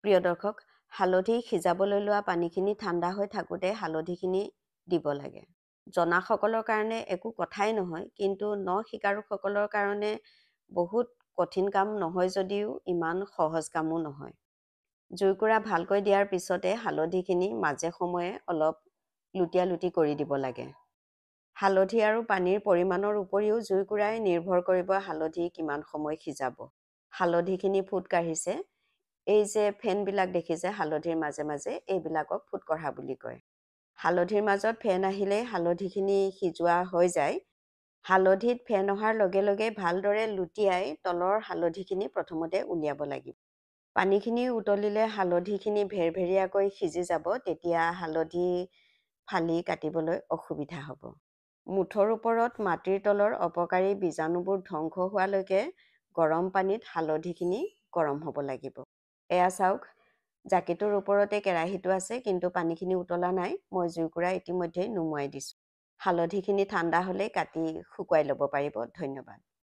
প্ৰিয় দৰ্শক, হালধি সিজাবলৈ লোৱা পানীখিনি ঠাণ্ডা হৈ থাকোঁতে হালধিখিনি দিব লাগে। জনাসকলৰ কাৰণে একো কথাই নহয়, কিন্তু শিকাৰুসকলৰ কাৰণে বহুত কঠিন কাম নহয় যদিও ইমান সহজ কামো নহয়। জুইকুৰা ভালকৈ দিয়াৰ পিছতে হালধিখিনি মাজে সময়ে অলপ লুটিয়া-লুটি কৰি দিব লাগে। হালধি আৰু পানীৰ পৰিমাণৰ উপৰিও জুইকুৰাই নিৰ্ভৰ কৰিব হালধি কিমান সময় সিজাব। হালধিখিনি ফুট কাঢ়িছে। এই যে ফেনবিলাক দেখিছে হালধিৰ মাজে মাজে, এইবিলাকক ফুট কঢ়া বুলি কয়। হালধিৰ মাজত ফেন আহিলেই হালধিখিনি সিজোৱা হৈ যায়। হালধিত ফেন অহাৰ লগে লগে ভালদৰে লুটিয়াই তলৰ হালধিখিনি প্ৰথমতে উলিয়াব লাগিব। পানীখিনি উতলিলে হালধিখিনি ভেৰভেৰীয়াকৈ সিজি যাব, তেতিয়া হালধি ফালি কাটিবলৈ অসুবিধা হ'ব। মুঠৰ ওপৰত মাটিৰ তলৰ অপকাৰী বীজাণুবোৰ ধ্বংস হোৱালৈকে গৰম পানীত হালধিখিনি গৰম হ'ব লাগিব। এয়া চাওক, জাকিটোৰ ওপৰতে কেৰাহীটো আছে, কিন্তু পানীখিনি উতলা নাই। মই জুইকুৰা ইতিমধ্যেই নুমুৱাই দিছোঁ। হালধিখিনি ঠাণ্ডা হ'লেই কাটি শুকুৱাই ল'ব পাৰিব। ধন্যবাদ।